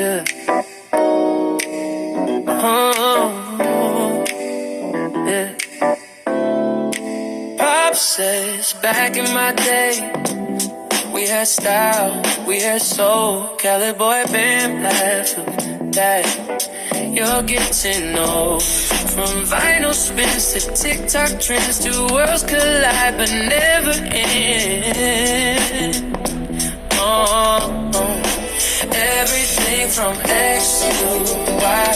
Yeah. Oh, yeah. Pop says back in my day, we had style, we had soul. Cali boy been laugh of that. You'll get to know. From vinyl spins to TikTok trends to worlds collide but never end. Everything from X to Y,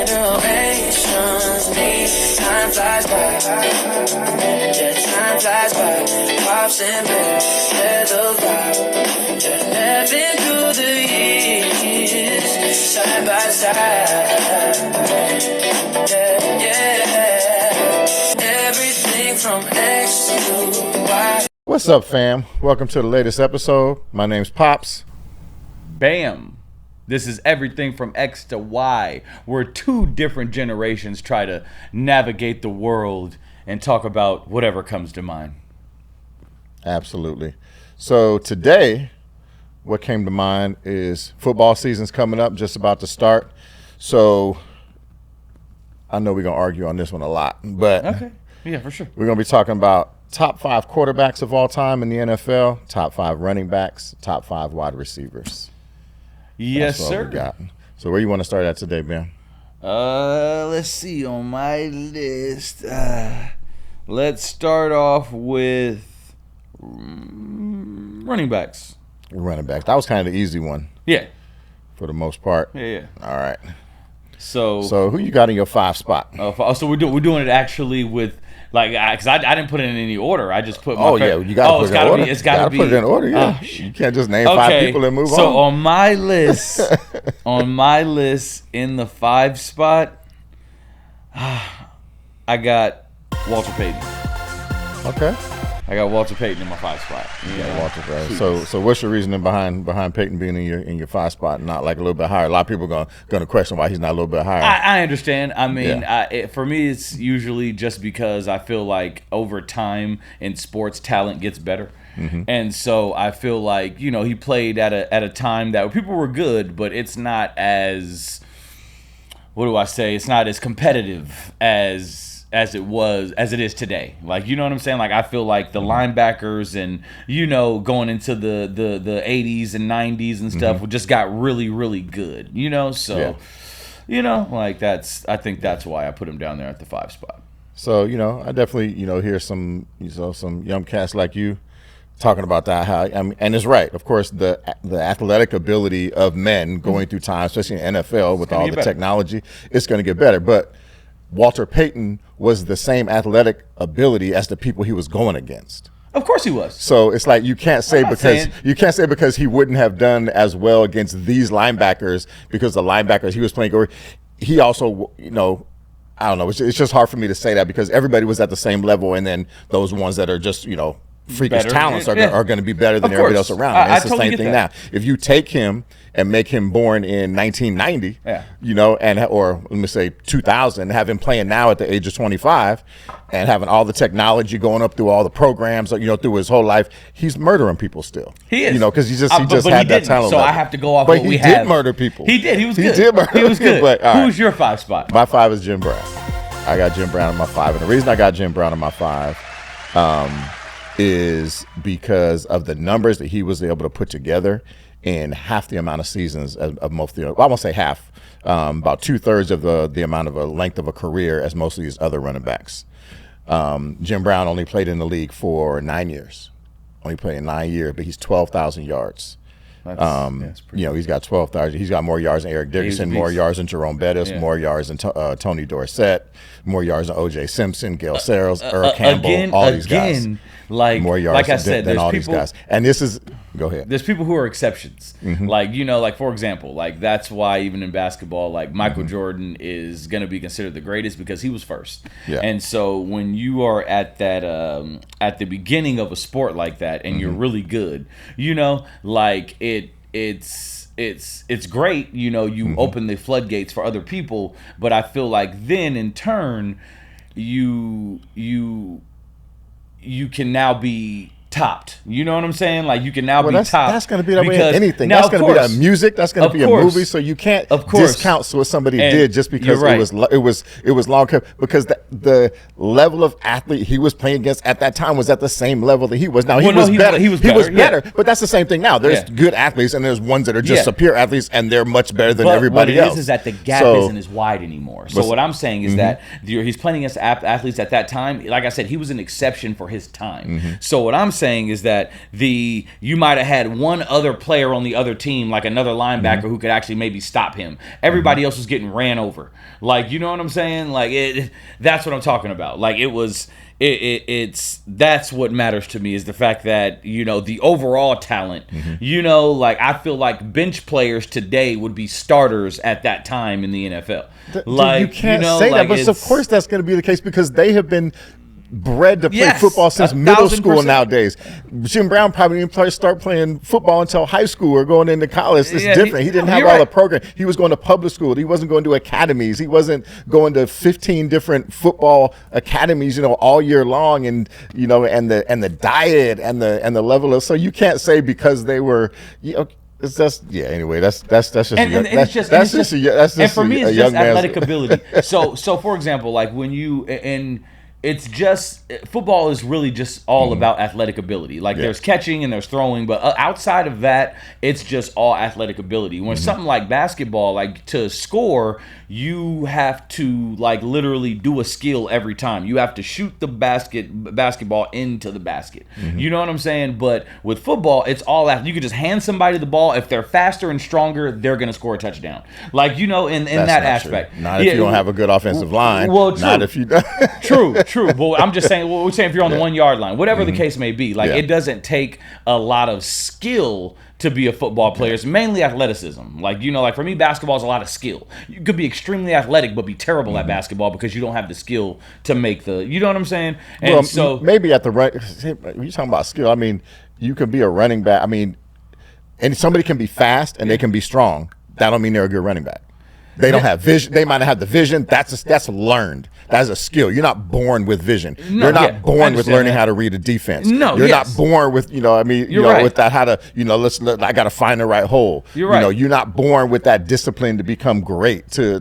generations meet. Time flies by, yeah, time flies by. Pops and bears, they're the vibe. Yeah, laughing through the years, side by side. Yeah. Everything from X to Y. What's up, fam? Welcome to the latest episode. My name's Pops. Bam! This is everything from X to Y, where two different generations try to navigate the world and talk about whatever comes to mind. Absolutely. So today, what came to mind is football season's coming up, just about to start. So I know we're going to argue on this one a lot, but Okay. Yeah, for sure. we're going to be talking about top 5 quarterbacks of all time in the NFL, top 5 running backs, top 5 wide receivers. Yes, That's what we sir. got. So where you want to start at today, Ben? Let's see on my list. Let's start off with running backs. Running backs. That was kind of the easy one Yeah. for the most part. Yeah. All right. So who you got in your 5 spot? so we're doing it actually with because I didn't put it in any order. I just put my You got to put it in order. It's got to be. Put it in order. Yeah, you can't just name 5 people and move on. So on my list, in the 5 spot, I got Walter Payton. Okay. I got Walter Payton in my 5 spot. Yeah, Walter Payton. So what's your reasoning behind Peyton being in your 5 spot and not like a little bit higher? A lot of people are going to question why he's not a little bit higher. I understand. I mean, Yeah. For me, it's usually just because I feel like over time in sports, talent gets better. Mm-hmm. And so I feel like, he played at a time that people were good, but it's not as, what do I say? It's not as competitive as it is today. Like, you know what I'm saying? Like, I feel like the linebackers and, going into the 80s and 90s and stuff just got really, really good, So, I think that's why I put him down there at the 5 spot. So, I definitely, hear some young cats like you talking about that, and it's right. Of course, the athletic ability of men going through time, especially in NFL with all the technology, it's going to get better. But Walter Payton was the same athletic ability as the people he was going against. Of course he was. So it's like you can't say because he wouldn't have done as well against these linebackers because the linebackers he was playing, or he also, I don't know. It's just hard for me to say that because everybody was at the same level, and then those ones that are just, freakish talents are going to be better than everybody else around. And it's the same thing now. If you take him and make him born in 1990, or let me say 2000, have him playing now at the age of 25 and having all the technology going up through all the programs, through his whole life, he's murdering people still. He is. Because he just had that talent. So I have to go off what we have. But he did murder people. He did. He was good. He did murder He was good. But, who's your 5 spot? My 5 is Jim Brown. I got Jim Brown in my 5. And the reason I got Jim Brown in my 5 is because of the numbers that he was able to put together in half the amount of seasons of most of the, I won't say half, about 2/3 of the amount of a length of a career as most of these other running backs. Jim Brown only played in the league for 9 years. Only played in 9 years, but he's 12,000 yards. That's pretty he's got 12,000. He's got more yards than Eric Dickerson, more yards than Jerome Bettis, more yards than Tony Dorsett, more yards than O.J. Simpson, Gale Sayers, Earl Campbell, all these guys. More yards like I said, than all these guys. And this is, go ahead. There's people who are exceptions. For example, that's why even in basketball, Michael Jordan is going to be considered the greatest because he was first. Yeah. And so when you are at that, at the beginning of a sport like that and you're really good, it's great, you open the floodgates for other people, but I feel like then in turn you can now be topped. You know what I'm saying? Like you can now be topped. That's going to be that way in anything. That's going to be a music. That's going to be a movie. So you can't discount what somebody did just because it was long term. Because the level of athlete he was playing against at that time was at the same level that he was. Now he was better. He was better. But that's the same thing now. There's good athletes and there's ones that are just superior athletes and they're much better than everybody else. What it is that the gap isn't as wide anymore. So what I'm saying is that he's playing against athletes at that time. Like I said, he was an exception for his time. So what I'm saying is that you might have had one other player on the other team, like another linebacker who could actually maybe stop him. Everybody else was getting ran over. Like, you know what I'm saying? Like that's what I'm talking about. Like it's that's what matters to me is the fact that, you know, the overall talent, you know, like I feel like bench players today would be starters at that time in the NFL. Like, you can't say that, but of course that's going to be the case because they have been bred to play football since middle school nowadays. Jim Brown probably didn't start playing football until high school or going into college. It's different. He didn't have all the program. He was going to public school. He wasn't going to academies. He wasn't going to 15 different football academies, you know, all year long. And, you know, and the diet and the level of, so you can't say because they were, you know, it's just anyway. That's just and for me it's just athletic ability. So for example, like when it's just football is really just all about athletic ability. Like there's catching and there's throwing, but outside of that, it's just all athletic ability. When something like basketball, like to score, you have to like literally do a skill every time. You have to shoot the basketball into the basket. You know what I'm saying? But with football, it's all that. You could just hand somebody the ball. If they're faster and stronger, they're gonna score a touchdown. Like, you know, in that aspect. True. Not if you don't have a good offensive line. Well, true. Not if you True. Well, I'm just saying. Well, we're saying if you're on the 1 yard line, whatever the case may be, like it doesn't take a lot of skill to be a football player. It's mainly athleticism. Like, you know, like for me, basketball is a lot of skill. You could be extremely athletic but be terrible at basketball because you don't have the skill to make the. You know what I'm saying? And well, so maybe at the right. You're talking about skill. I mean, you could be a running back. I mean, and somebody can be fast and they can be strong. That don't mean they're a good running back. They don't have vision. They might not have the vision. That's learned. That's a skill. You're not born with vision. You're not born with learning how to read a defense. You're not born with, you know, I mean, you know, with that how to, you know, I got to find the right hole. You're right. You know, you're not born with that discipline to become great, to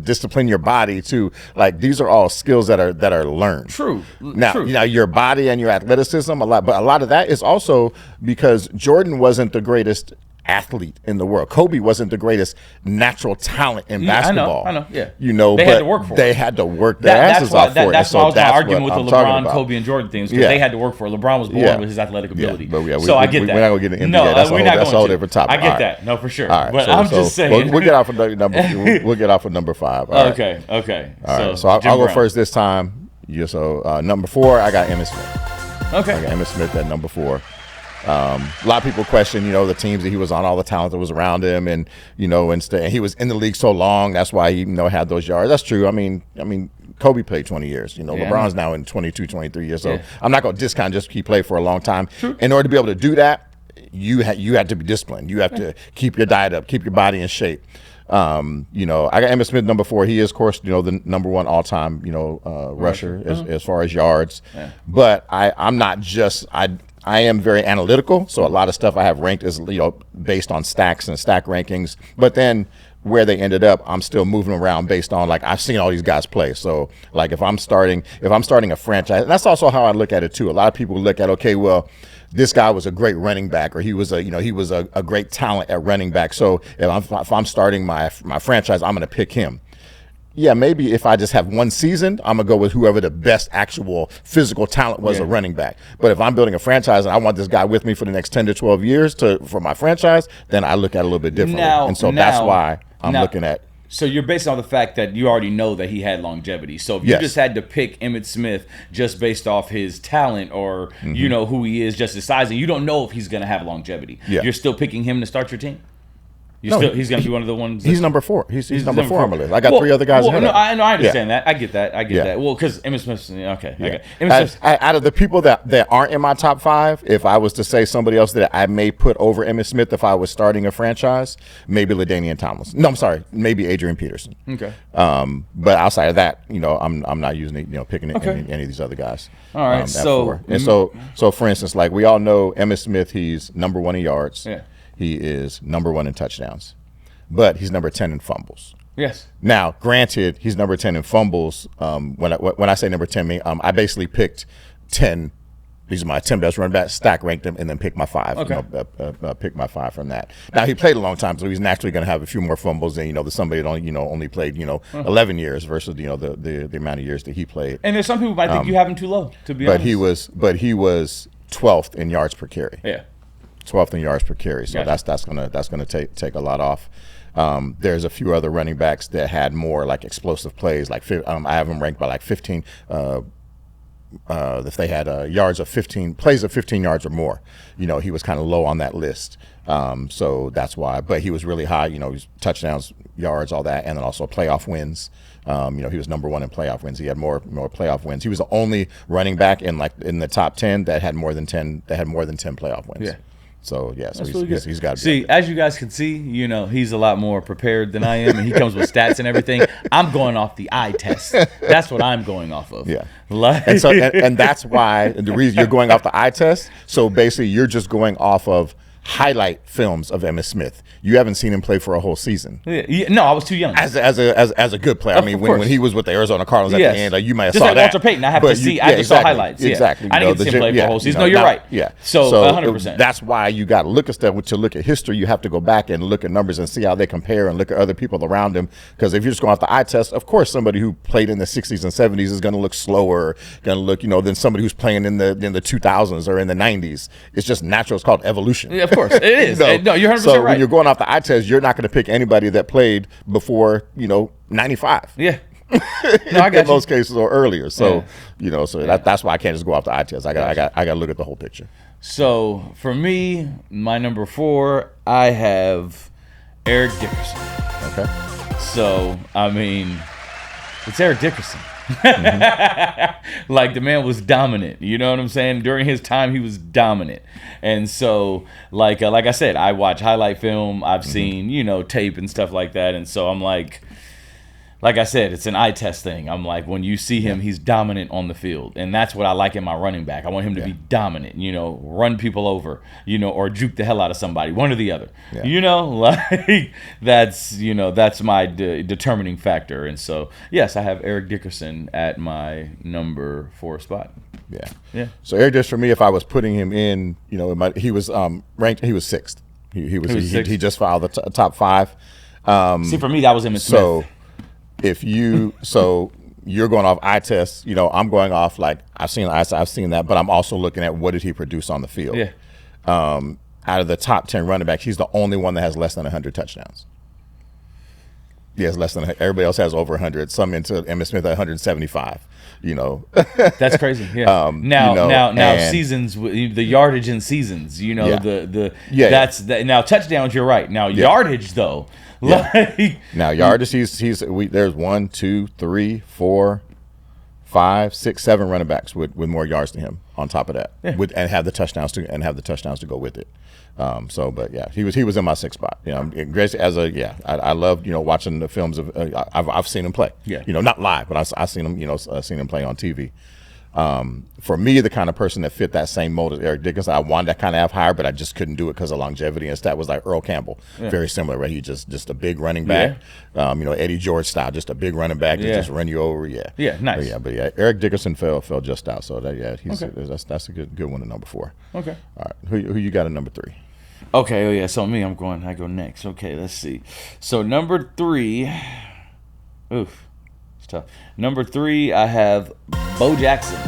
discipline your body, to like these are all skills that are learned. True. Now, you know, your body and your athleticism but a lot of that is also because Jordan wasn't the greatest athlete in the world. Kobe wasn't the greatest natural talent in basketball. I know. Yeah. You know, they had to work for they had to work their asses off for it. That's why I was arguing with the LeBron, Kobe, and Jordan things because they had to work for it. LeBron was born with his athletic ability. So I get that. We're not going to get into NBA. No, that's a whole different topic. I get that. No, for sure. All right, but I'm just saying. We'll get off of number 5. All right. Okay. All right. So I'll go first this time. So number 4, I got Emmitt Smith. Okay. I got Emmitt Smith at number 4. A lot of people question, you know, the teams that he was on, all the talent that was around him, and you know, and he was in the league so long. That's why he, you know, had those yards. That's true. I mean, Kobe played 20 years. You know, LeBron's now in 22, 23 years. So I'm not going to discount just he played for a long time. True. In order to be able to do that, you had to be disciplined. You have to keep your diet up, keep your body in shape. You know, I got Emmitt Smith number 4. He is, of course, you know, the number 1 all-time, you know, rusher as far as yards. But I'm not just I am very analytical, so a lot of stuff I have ranked is, you know, based on stacks and stack rankings. But then where they ended up, I'm still moving around based on, like, I've seen all these guys play. So, like, if I'm starting a franchise, and that's also how I look at it too. A lot of people look at, okay, well, this guy was a great running back, or he was a great talent at running back. So if I'm starting my franchise, I'm going to pick him. Yeah, maybe if I just have one season, I'm going to go with whoever the best actual physical talent was a running back. But if I'm building a franchise and I want this guy with me for the next 10 to 12 years for my franchise, then I look at it a little bit differently. That's why I'm looking at. So you're based on the fact that you already know that he had longevity. So if you just had to pick Emmitt Smith just based off his talent or, you know, who he is, just his size, and you don't know if he's going to have longevity, you're still picking him to start your team? He's going to be one of the ones. He's number 4. He's number 4 on my list. I got 3 other guys ahead. No, of him. I understand that. I get that. Well, because Emmitt Smith. Okay. Yeah. Emmitt Smith. Out of the people that aren't in my top 5, if I was to say somebody else that I may put over Emmitt Smith if I was starting a franchise, maybe LaDainian Tomlinson. No, I'm sorry, maybe Adrian Peterson. Okay. But outside of that, I'm not using it, picking any of these other guys. All right. So for instance, like we all know, Emmitt Smith, he's number 1 in yards. Yeah. He is number 1 in touchdowns, but he's number 10 in fumbles. Yes. Now, granted, he's number 10 in fumbles. When I say number 10, I basically picked 10. These are my 10 best running backs, stack ranked them, and then pick my 5. Okay. Pick my 5 from that. Now, he played a long time, so he's naturally going to have a few more fumbles than somebody that only played 11 years versus the amount of years that he played. And there's some people might think you have him too low, to be honest. But he was 12th in yards per carry. Yeah. 12th in yards per carry. So Gotcha. that's gonna take a lot off. There's a few other running backs that had more like explosive plays. Like I have them ranked by like 15. If they had plays of 15 yards or more, he was kind of low on that list. So that's why. But he was really high. Touchdowns, yards, all that, and then also playoff wins. He was number 1 in playoff wins. He had more playoff wins. He was the only running back in the top 10 that had more than 10 playoff wins. Yeah. So yeah, so really he's got to see, as you guys can see, he's a lot more prepared than I am, and he comes with stats and everything. I'm going off the eye test. That's what I'm going off of. Yeah, and that's why the reason you're going off the eye test. So basically, you're just going off of highlight films of Emmitt Smith. You haven't seen him play for a whole season. Yeah. No, I was too young. As a good player. I mean, when he was with the Arizona Cardinals at the end, like, you might have just saw like that. Walter Payton. I have to see. I just saw highlights. Yeah. Exactly. I didn't get to see him play for a whole season. No, you're right. Yeah. So 100%. That's why you got to look at stuff. To look at history, you have to go back and look at numbers and see how they compare and look at other people around him. Because if you're just going off the eye test, of course, somebody who played in the 60s and 70s is going to look slower, going to look, than somebody who's playing in the 2000s or in the 90s. It's just natural. It's called evolution. Yeah, of course, it is. No, you're 100% so right. When you're going off the eye test, you're not going to pick anybody that played before 95. Yeah. No, I got in most cases or earlier. So yeah. That's why I can't just go off the eye test. I got to look at the whole picture. So for me, my number 4, I have Eric Dickerson. Okay. So I mean, it's Eric Dickerson. Mm-hmm. Like, the man was dominant. You know what I'm saying? During his time, he was dominant. And so, like I said, I watch highlight film. I've seen, tape and stuff like that. And so I'm like I said, it's an eye test thing. I'm like, when you see him, he's dominant on the field. And that's what I like in my running back. I want him to be dominant, run people over, or juke the hell out of somebody, one or the other. Yeah. That's my determining factor. And so, yes, I have Eric Dickerson at my number 4 spot. Yeah. Yeah. So Eric Dickerson, for me, if I was putting him in, he was ranked, he was 6th. He just filed the top 5. See, for me, that was Emmitt Smith. So you're going off eye tests, I'm going off like I've seen that, but I'm also looking at what did he produce on the field. Yeah. Out of the top 10 running backs, he's the only one that has less than 100 touchdowns. He has less than, everybody else has over 100. Some into Emmitt Smith at 175. That's crazy. Yeah. Now seasons, the yardage in seasons. Now touchdowns. You're right. Now yardage though. Yeah. Now yardage, there's 1, 2, 3, 4, 5, 6, 7 running backs with more yards than him on top of that, and have the touchdowns to go with it. But yeah, he was in my 6th spot. I loved watching the films of. I've seen him play. Yeah. Not live, but I've seen him. Seen him play on TV. For me, the kind of person that fit that same mold as Eric Dickerson, I wanted that kind of have higher, but I just couldn't do it because of longevity and stat. Was like Earl Campbell, very similar, right? He just a big running back, Eddie George style, just a big running back, just run you over, nice. But Eric Dickerson fell just out, so that's a good one at number 4. Okay, all right, who you got at number 3? Okay, so me, I go next. Okay, let's see. So number 3, oof. Tough. Number 3, I have Bo Jackson.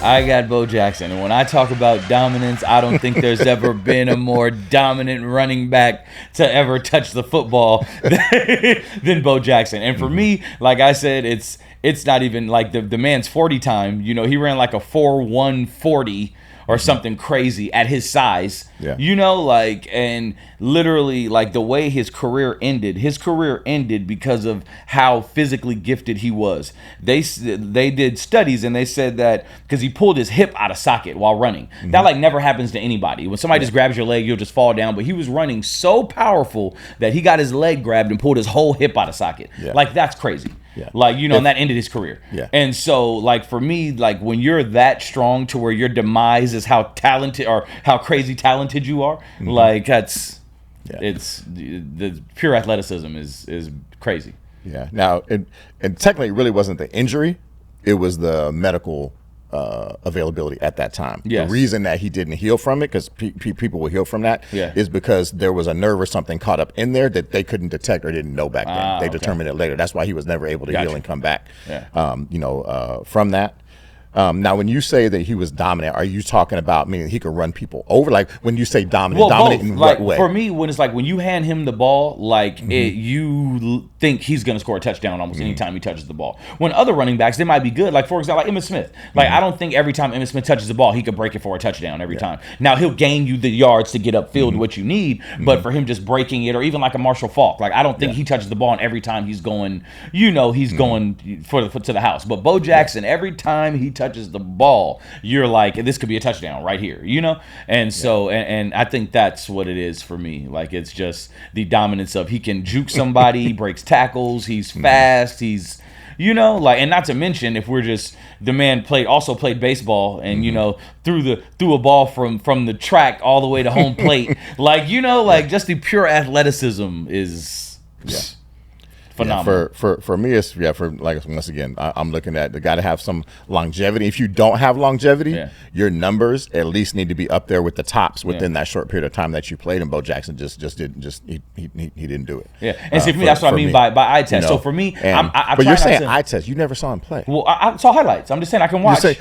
I got Bo Jackson. And when I talk about dominance, I don't think there's ever been a more dominant running back to ever touch the football than Bo Jackson. And for me, like I said, it's not even like the man's 40 time. He ran like a 4.1 40 or something crazy at his size. Yeah. You know, like, and literally, like, the way his career ended because of how physically gifted he was. They did studies, and they said that because he pulled his hip out of socket while running. That, like, never happens to anybody. When somebody just grabs your leg, you'll just fall down. But he was running so powerful that he got his leg grabbed and pulled his whole hip out of socket. Yeah. Like, that's crazy. Yeah. Like, you know, and that ended his career. Yeah. And so, like, for me, like, when you're that strong to where your demise is how talented or how crazy talented you are, like, that's, it's the pure athleticism is crazy. Yeah. Now, and technically, it really wasn't the injury; it was the medical availability at that time. Yes. The reason that he didn't heal from it, because people will heal from that, is because there was a nerve or something caught up in there that they couldn't detect or didn't know back then. They determined it later. That's why he was never able to heal and come back. From that. Now, when you say that he was dominant, are you talking about meaning he could run people over? Like, when you say dominant, dominant both. in Like, what way? for me, when it's like when you hand him the ball, like you think he's going to score a touchdown almost anytime he touches the ball. When other running backs, they might be good. Like, for example, like Emmitt Smith. Like, I don't think every time Emmitt Smith touches the ball, he could break it for a touchdown every time. Now, he'll gain you the yards to get upfield what you need, but for him just breaking it, or even like a Marshall Faulk, like, I don't think he touches the ball, and every time he's going, you know, he's going to the house. But Bo Jackson, every time he touches the ball, you're like, this could be a touchdown right here, you know? And so, and I think that's what it is for me. Like, it's just the dominance of he can juke somebody, he breaks tackles, he's fast, he's, you know, like, and not to mention, if we're just, the man also played baseball, and, you know, threw a ball from the track all the way to home plate. Like, you know, like, just the pure athleticism is phenomenal. For me, it's for, like, once again, I'm looking at the guy to have some longevity. If you don't have longevity, your numbers at least need to be up there with the tops within that short period of time that you played. And Bo Jackson just didn't he didn't do it. Yeah, and see, for me, that's what I mean by eye test. You know, so for me, but you're saying eye test. You never saw him play. Well, I saw highlights. I'm just saying I can watch. I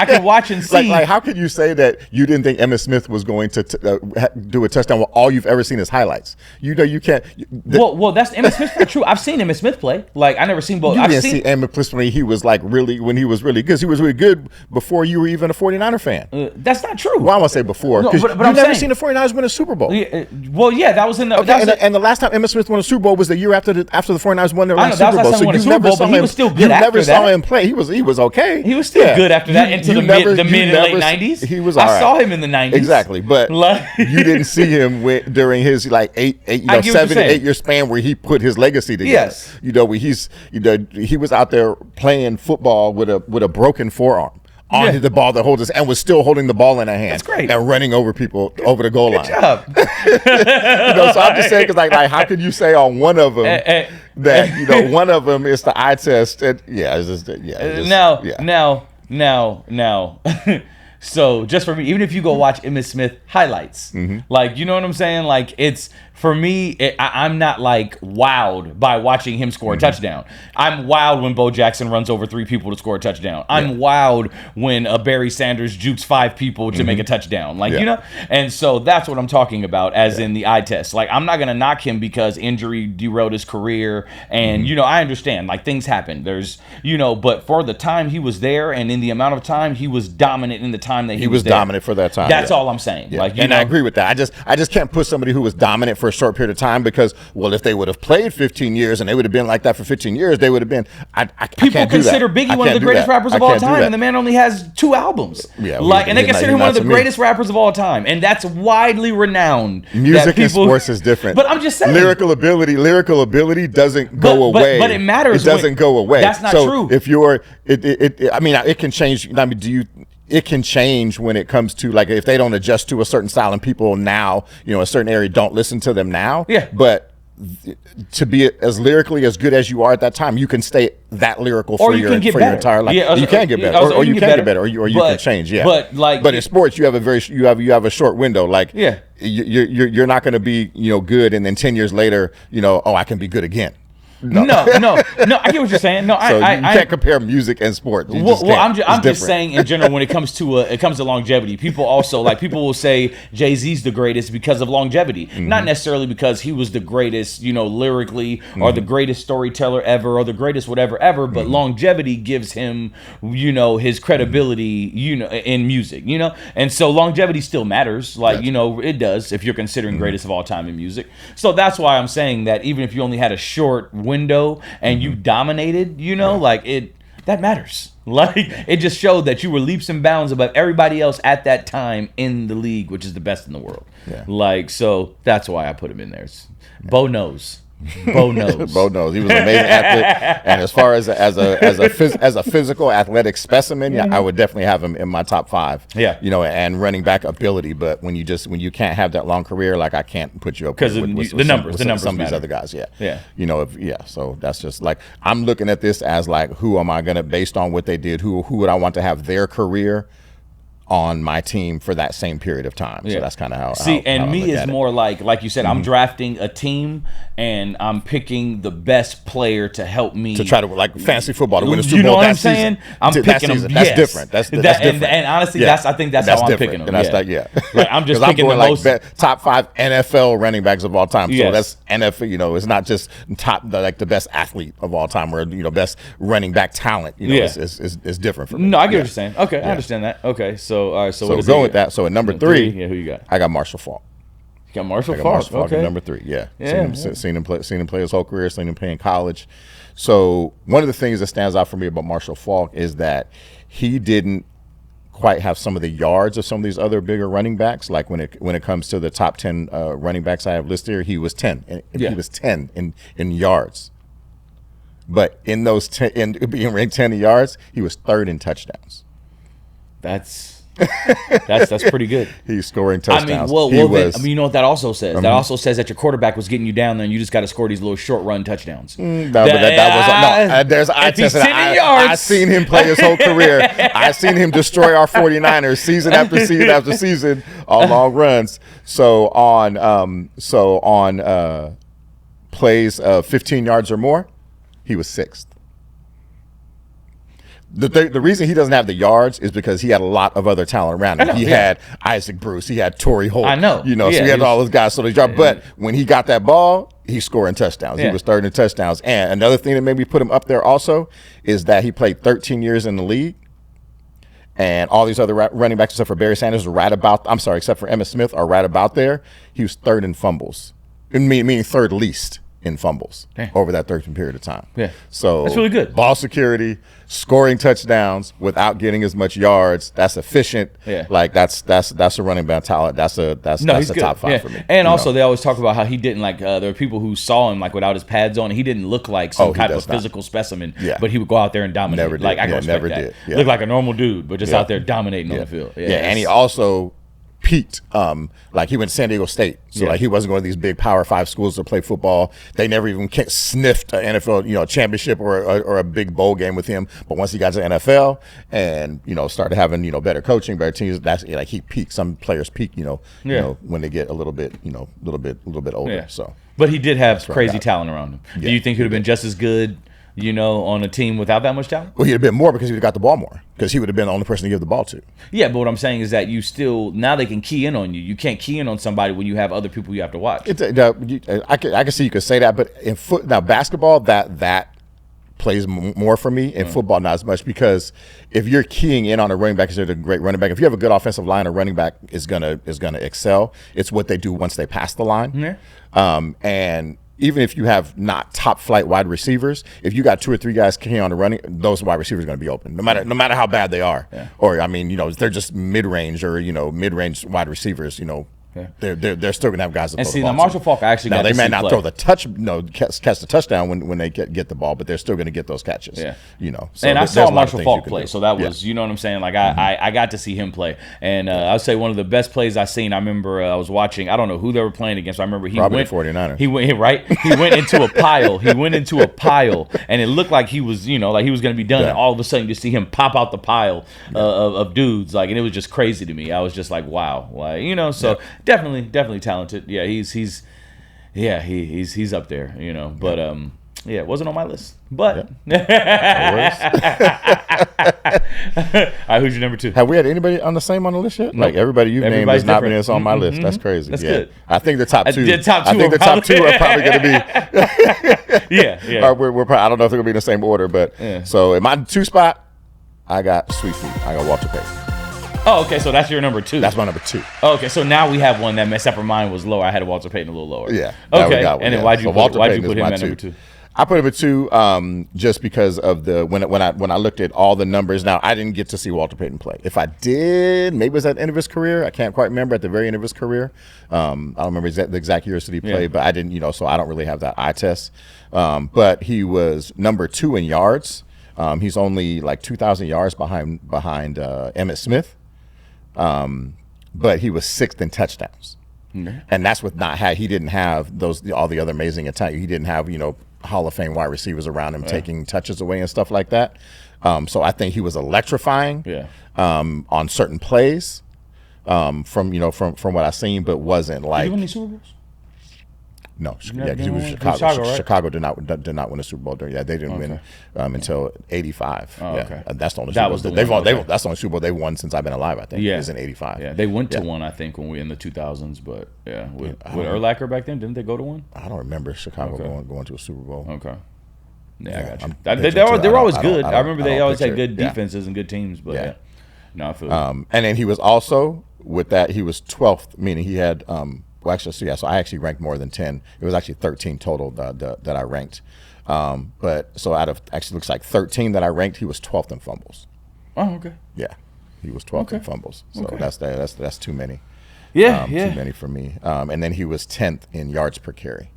can watch and see. Like, how could you say that you didn't think Emmitt Smith was going to do a touchdown when all you've ever seen is highlights? You know, you can't. Well, that's Emmitt Smith. True, I've seen Emmitt Smith play. Like, I never seen both. You didn't see Emmitt Smith when he was when he was really good. He was really good before you were even a 49er fan. That's not true. Well, I want to say before, because you've never seen the 49ers win a Super Bowl. That was in the. And the last time Emmitt Smith won a Super Bowl was the year after the 49ers won their last Super Bowl. So you never saw him. He was still good. You never saw him play. He was okay. He was still good after that into the mid and late 90s. He was all right. I saw him in the 90s. Exactly, but you didn't see him during his 7 to 8 year span where he put his legacy together. Yes. You know, he was out there playing football with a broken forearm on the ball that holds us, and was still holding the ball in a hand. That's great. And running over people over the goal line. Good job. So I'm just saying, because like how could you say on one of them that one of them is the eye test? Now. So just for me, even if you go watch Emmitt Smith highlights, like, you know what I'm saying? Like, it's, for me, I'm not like wowed by watching him score a touchdown. I'm wowed when Bo Jackson runs over 3 people to score a touchdown. I'm wowed when Barry Sanders jukes 5 people to make a touchdown. Like, you know? And so that's what I'm talking about as in the eye test. Like, I'm not going to knock him because injury derailed his career. And, you know, I understand. Like, things happen. There's, you know, but for the time he was there and in the amount of time, he was dominant in the time that he was there. Dominant for that time. That's all I'm saying. Yeah. Like, and I agree with that. I just can't put somebody who was dominant for a short period of time, because, well, if they would have played 15 years and they would have been like that for 15 years, they would have been. People consider Biggie one of the greatest rappers of all time, and the man only has 2 albums. Yeah, and they consider him one of the greatest rappers of all time, and that's widely renowned. Music and sports is different. But I'm just saying, lyrical ability doesn't go away. But it matters. It doesn't go away. That's not true. If you're, it can change. I mean, it can change when it comes to, like, if they don't adjust to a certain style and people now, you know, a certain area don't listen to them now. Yeah. But to be as lyrically as good as you are at that time, you can stay that lyrical for your entire life. Yeah, you can get better, or you can get better, or you can change. Yeah. But in sports, you have a short window. Like, you're not going to be, you know, good, and then 10 years later, you know, I can be good again. No. I get what you're saying. No, So you can't compare music and sport. I'm just saying in general when it comes to longevity. People also will say Jay-Z's the greatest because of longevity, not necessarily because he was the greatest, lyrically or the greatest storyteller ever or the greatest whatever ever, but longevity gives him, his credibility, in music, and so longevity still matters, it does if you're considering greatest of all time in music. So that's why I'm saying that even if you only had a short window and you dominated, that matters. It just showed that you were leaps and bounds above everybody else at that time in the league, which is the best in the world. Yeah. So that's why I put him in there. Bo knows. Bo knows. Bo knows. He was an amazing athlete, and as far as a physical athletic specimen, I would definitely have him in my top 5. Yeah, and running back ability. But when you can't have that long career, I can't put you up because the numbers some matter. of these other guys. Yeah. So that's just I'm looking at this as who am I gonna, based on what they did, who would I want to have their career on my team for that same period of time. So that's kind of how. Me is more like you said, I'm drafting a team and I'm picking the best player to help me to try to fantasy football to win a Super Bowl. You know what I'm season. saying? I'm picking them. That's different. That's different. And honestly, I think that's how I'm picking them. And that's I'm just picking the most top 5 NFL running backs of all time. So Yes. that's NFL. It's not just top the best athlete of all time or best running back talent. It's different for me. No, I get what you're saying. Okay, I understand that. Okay, so all right, so what is go with that. So at number 3, who you got? I got Marshall Faulk. You got Marshall Faulk. Okay, at number 3. Seen him play his whole career. Seen him play in college. So one of the things that stands out for me about Marshall Faulk is that he didn't quite have some of the yards of some of these other bigger running backs. Like when it comes to the top 10 running backs I have listed here, he was 10. He was 10 in yards. But in those 10, in being ranked 10 in yards, he was 3rd in touchdowns. That's pretty good. He's scoring touchdowns. You know what that also says? That also says that your quarterback was getting you down there, and you just got to score these little short run touchdowns. I seen him play his whole career. I seen him destroy our 49ers season after season after season on long runs. So on plays of 15 yards or more, he was 6th. The reason he doesn't have the yards is because he had a lot of other talent around him. He had Isaac Bruce, he had Torrey Holt. I know. So he had all those guys. So they dropped. But when he got that ball, he's scoring touchdowns. He was 3rd in touchdowns. And another thing that made me put him up there also is that he played 13 years in the league. And all these other running backs, except for Barry Sanders, except for Emmitt Smith, are right about there. He was 3rd in fumbles, meaning 3rd least in fumbles over that 13 period of time. Yeah. So that's really good. Ball security, scoring touchdowns without getting as much yards. That's efficient. Yeah. That's a running back talent. That's a top 5 for me. And also they always talk about how he didn't there were people who saw him without his pads on. He didn't look like some type of physical specimen. Yeah. But he would go out there and dominate. Never did. I can respect that. Did. Yeah. Looked like a normal dude, but just out there dominating on the field. Yeah. And he also peaked. He went to San Diego State, so he wasn't going to these big Power 5 schools to play football. They never even sniffed an NFL championship or a big bowl game with him. But once he got to the NFL and started having better coaching, better teams, that's he peaked. Some players peak when they get a little bit older. Yeah. So, but he did have crazy talent around him. Do you think he would have been just as good? On a team without that much talent? Well, he'd have been more because he would have got the ball more because he would have been the only person to give the ball to. Yeah, but what I'm saying is that now they can key in on you. You can't key in on somebody when you have other people you have to watch. I can see you could say that, but in basketball, that plays more for me. In football, not as much, because if you're keying in on a running back, considered a great running back, if you have a good offensive line, a running back is gonna excel. It's what they do once they pass the line. Yeah. And even if you have not top flight wide receivers, if you got 2 or 3 guys keying on the running, those wide receivers are going to be open, no matter how bad they are. Yeah. Or they're just mid range or mid-range wide receivers. They're still going to have guys that and throw see the ball. Now Marshall Faulk actually got they to may see not play. throw the catch the touchdown when they get the ball, but they're still going to get those catches. Yeah. So and I saw Marshall Faulk play, do. so that was you know what I'm saying. I got to see him play, and I would say one of the best plays I've seen. I remember I was watching. I don't know who they were playing against. I remember Probably the 49ers. He went right. He went into a pile. And it looked like he was he was going to be done. Yeah. And all of a sudden, you see him pop out the pile of dudes, and it was just crazy to me. I was just like, wow, So definitely talented. Yeah, he's up there. But Yeah, it wasn't on my list, but. All right, who's your number 2? Have we had anybody on the list yet? Nope. Like everybody you've named has not been on my list. That's crazy. That's good. I think the top 2. The top 2 I think the top 2 are probably going to be. Yeah. We're probably, I don't know if they're going to be in the same order, but so in my 2 spot, I got Sweet Feet. I got Walter Payton. Oh, okay. So that's your number 2. That's my number 2. Oh, okay. So now we have one that, except for mine was lower. I had Walter Payton a little lower. Yeah. Okay. And then why'd you put him at number 2? I put him at 2 just because of when I looked at all the numbers. Now, I didn't get to see Walter Payton play. If I did, maybe it was at the end of his career. I can't quite remember, at the very end of his career. I don't remember the exact years that he played, but I didn't, so I don't really have that eye test. But he was number 2 in yards. He's only like 2,000 yards behind Emmitt Smith. But he was 6th in touchdowns. Mm-hmm. And that's with he didn't have all the other amazing attacks. He didn't have, Hall of Fame wide receivers around him taking touches away and stuff like that. So I think he was electrifying on certain plays from what I've seen, but wasn't like. Did he win any Super Bowls? No, because he was Chicago. Right? Chicago did not win a Super Bowl during that. They didn't win until '85. Oh, okay. That's the only Super Bowl that's the only Super Bowl they won since I've been alive. I think is in '85. Yeah, they went to one I think when we in the 2000s, but with Urlacher back then, didn't they go to one? I don't remember Chicago going to a Super Bowl. Okay. Yeah, I got you. They were always good. I remember they always had good defenses and good teams, but no, I feel. And then he was also with that he was 12th, meaning he had. So I actually ranked more than 10. It was actually 13 total that I ranked. But so out of actually looks like 13 that I ranked, he was 12th in fumbles. Oh, okay. Yeah, he was 12th in fumbles. So that's too many. Yeah, too many for me. And then he was 10th in yards per carry.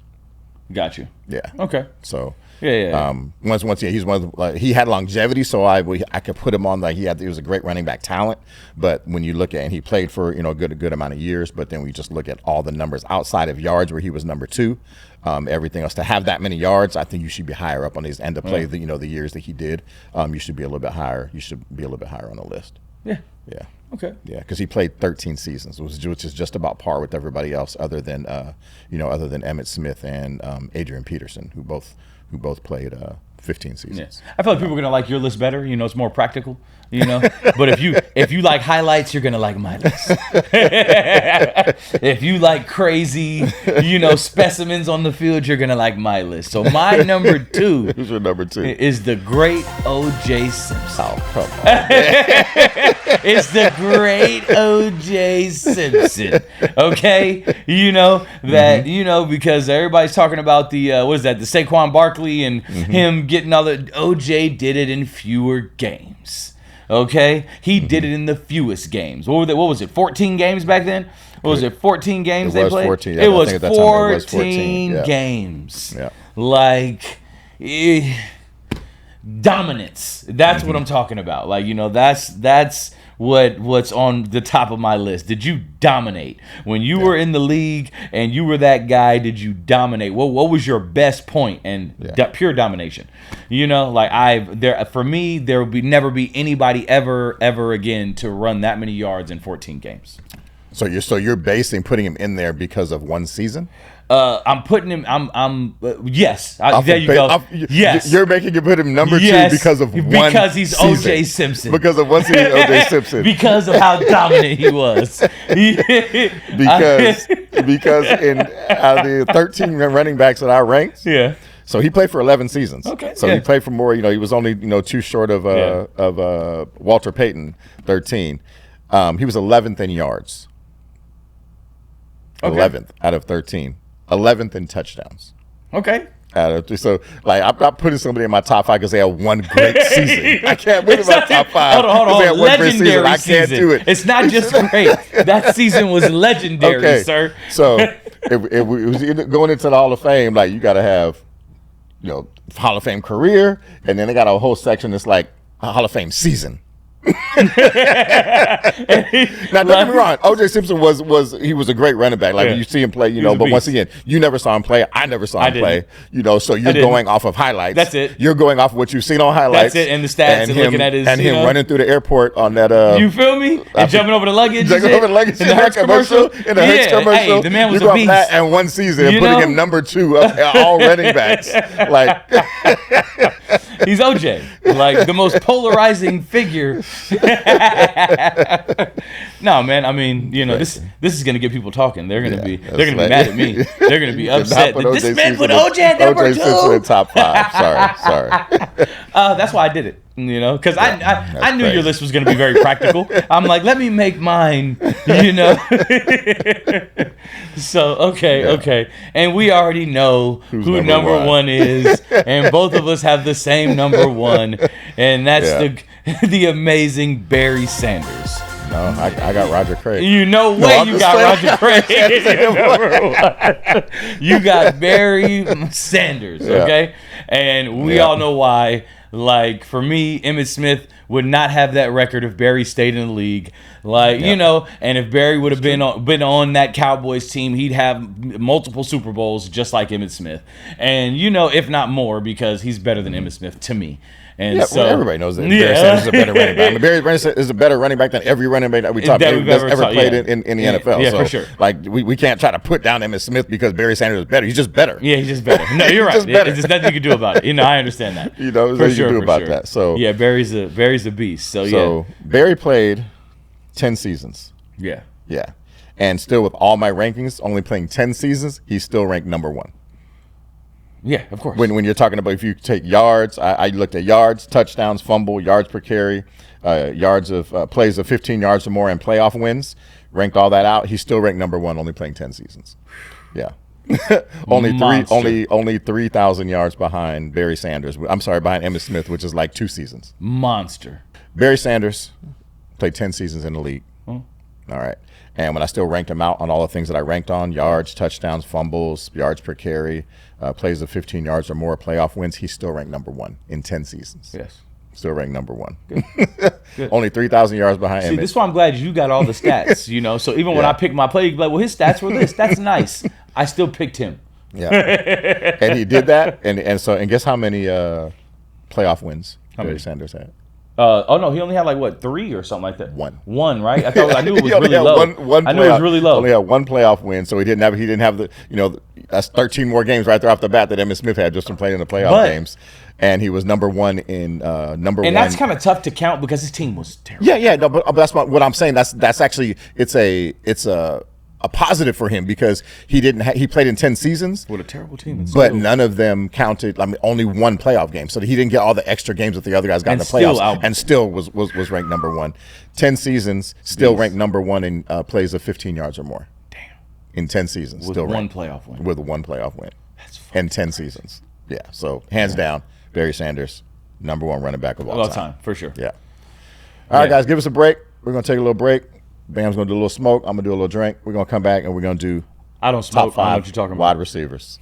Got you. Yeah. Okay. So. Yeah. He's one of he had longevity, so I could put him on he was a great running back talent. But when you look at and he played for a good amount of years, but then we just look at all the numbers outside of yards where he was number 2, everything else to have that many yards, I think you should be higher up on these and to play the years that he did, you should be a little bit higher. You should be a little bit higher on the list. Yeah. Yeah. Okay. Yeah, because he played 13 seasons, which is just about par with everybody else, other than Emmitt Smith and Adrian Peterson, who both played 15 seasons. Yeah. I feel like people are gonna like your list better. It's more practical. But if you like highlights, you're gonna like my list. If you like crazy, specimens on the field, you're gonna like my list. So my number 2. Who's your number 2? Is the great O.J. Simpson. Oh, come on. It's the great O.J. Simpson. Okay, that because everybody's talking about the the Saquon Barkley and him getting all the O.J. did it in fewer games. Okay, he did it in the fewest games. What was it? 14 games back then. What was it? 14 games they played. 14. It was 14 games. Yeah. Like. Dominance. That's what I'm talking about. That's what's on the top of my list. Did you dominate when you were in the league and you were that guy? Did you dominate? What was your best point and pure domination? For me, there will never be anybody ever again to run that many yards in 14 games. So you're putting him in there because of one season? I'm putting him. Yes. There you go. Yes. You're making him put him number 2 because of one because he's season. O.J. Simpson. Because of one season, O.J. Simpson. Because of how dominant he was. because in the 13 running backs that I ranked. Yeah. So he played for 11 seasons. Okay. So he played for more. He was only 2 short of Walter Payton, 13. He was 11th in yards. Okay. 11th out of 13. 11th in touchdowns. Okay. So I'm not putting somebody in my top 5 because they had one great season. I can't put them in my top 5. Hold on. They had one great Legendary I can't season. do it. It's not just great. That season was legendary, sir. So if it was going into the Hall of Fame, you got to have, Hall of Fame career, and then they got a whole section that's like a Hall of Fame season. Now, don't get me wrong. O.J. Simpson was a great running back. Like you see him play, but once again, you never saw him play. I never saw him play. So you're going off of highlights. That's it. You're going off of what you've seen on highlights. That's it. And the stats and looking at his him running through the airport on that. You feel me? And jumping over the luggage. Jumping over the luggage in the Hertz commercial. In the Hertz commercial. Hey, the man was a beast. That and one season and putting him number 2 of all running backs. Like he's OJ, like the most polarizing figure. No, man. I mean, this is gonna get people talking. They're gonna be mad at me. They're gonna be upset that this man put OJ at number 2. OJ in top 5. Sorry. That's why I did it. Because I knew your list was gonna be very practical. I'm like, let me make mine. So okay, and we already know who number one is, and both of us have the same number 1, and that's the amazing Barry Sanders. No, I got Roger Craig. You got Roger Craig. You got Barry Sanders, okay? And we all know why. Like, for me, Emmitt Smith would not have that record if Barry stayed in the league. Like, and if Barry would have been on that Cowboys team, he'd have multiple Super Bowls just like Emmitt Smith. And, if not more, because he's better than Emmitt Smith to me. And so everybody knows that Barry Sanders is a better running back. I mean, Barry Sanders is a better running back than every running back that we talked about that's ever played in the NFL. Yeah, so, for sure. Like, we can't try to put down Emmitt Smith because Barry Sanders is better. He's just better. Yeah, he's just better. No, you're right. There's nothing you can do about it. I understand that. There's nothing you can do about that. So yeah, Barry's a beast. So Barry played 10 seasons. Yeah. And still, with all my rankings, only playing 10 seasons, he's still ranked number 1. Yeah, of course. When you're talking about, if you take yards, I looked at yards, touchdowns, fumble, yards per carry, yards of plays of 15 yards or more, and playoff wins. Ranked all that out. He's still ranked number 1, only playing 10 seasons. Yeah, only 3,000 yards behind Barry Sanders. I'm sorry, behind Emmitt Smith, which is like 2 seasons. Monster. Barry Sanders played 10 seasons in the league. Oh. All right. And when I still ranked him out on all the things that I ranked on, yards, touchdowns, fumbles, yards per carry, plays of 15 yards or more, playoff wins, he's still ranked number 1 in 10 seasons. Yes. Still ranked number 1. Good. Only 3,000 yards behind him. See, this is why I'm glad you got all the stats, So even when I picked my play, you'd be like, well, his stats were this. That's nice. I still picked him. Yeah. And he did that. And guess how many playoff wins Barry Sanders had? No, he only had 3 or something like that. One, right? I knew it was really low. I knew it was really low. Only had 1 playoff win, so he didn't have the that's 13 more games right there off the bat that Emmitt Smith had just from playing in the playoff games, and he was number 1 in number 1. And that's kind of tough to count because his team was terrible. Yeah, no, but that's what I'm saying. That's actually it's a positive for him because he played in 10 seasons. What a terrible team. But none of them counted. I mean, only 1 playoff game. So he didn't get all the extra games that the other guys got in the playoffs. And still was ranked number 1. 10 seasons, still ranked number 1 in plays of 15 yards or more. Damn. In 10 seasons. With still 1 ranked, playoff win. With 1 playoff win. That's in 10 seasons. Yeah. So hands down, Barry Sanders, number 1 running back of all time. For sure. Yeah. All right, guys, give us a break. We're going to take a little break. Bam's going to do a little smoke. I'm going to do a little drink. We're going to come back and we're going to do I don't smoke. top 5 I know what you're talking about. wide receivers.